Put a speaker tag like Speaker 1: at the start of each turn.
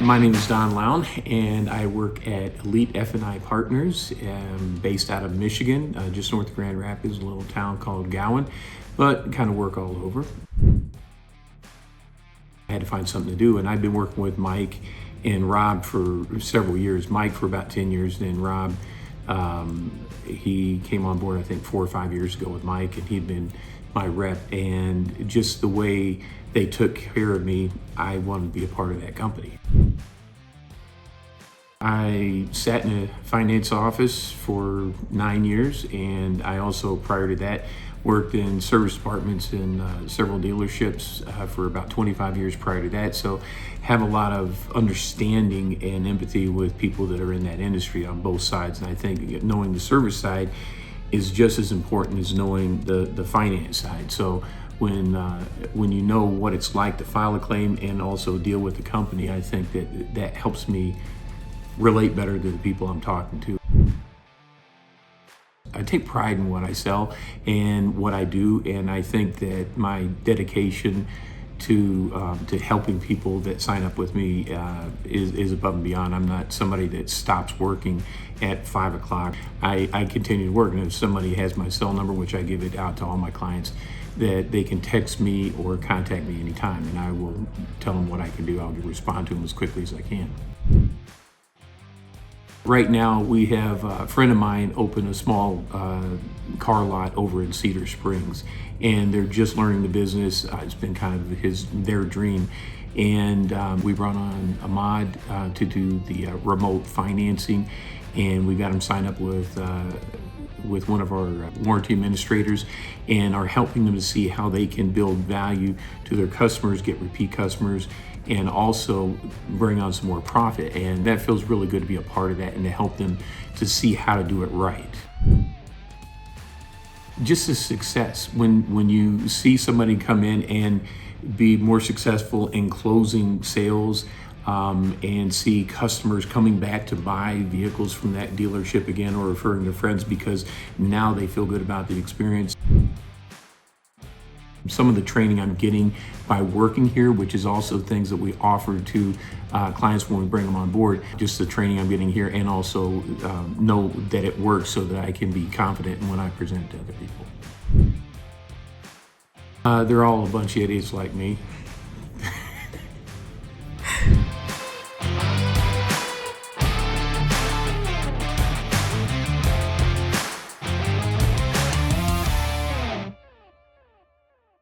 Speaker 1: My name is Don Lown, and I work at Elite F&I Partners, based out of Michigan, just north of Grand Rapids, a little town called Gowan, but kind of work all over. I had to find something to do, and I've been working with Mike and Rob for several years. Mike for about 10 years, then Rob, he came on board I think 4 or 5 years ago with Mike, and he'd been my rep, and just the way they took care of me, I wanted to be a part of that company. I sat in a finance office for 9 years, and I also, prior to that, worked in service departments in several dealerships for about 25 years prior to that. So have a lot of understanding and empathy with people that are in that industry on both sides. And I think knowing the service side is just as important as knowing the finance side. So when you know what it's like to file a claim and also deal with the company, I think that helps me relate better to the people I'm talking to. I take pride in what I sell and what I do, and I think that my dedication to helping people that sign up with me is above and beyond. I'm not somebody that stops working at 5 o'clock. I continue to work, and if somebody has my cell number, which I give it out to all my clients, that they can text me or contact me anytime, and I will tell them what I can do. I'll respond to them as quickly as I can. Right now, we have a friend of mine open a small car lot over in Cedar Springs, and they're just learning the business. It's been kind of their dream, and we brought on Ahmad to do the remote financing, and we got him signed up with one of our warranty administrators, and are helping them to see how they can build value to their customers, get repeat customers, and also bring on some more profit. And that feels really good to be a part of that and to help them to see how to do it right. Just a success. When you see somebody come in and be more successful in closing sales, and see customers coming back to buy vehicles from that dealership again, or referring to friends because now they feel good about the experience. Some of the training I'm getting by working here, which is also things that we offer to clients when we bring them on board, just the training I'm getting here, and also know that it works so that I can be confident when I present to other people. They're all a bunch of idiots like me.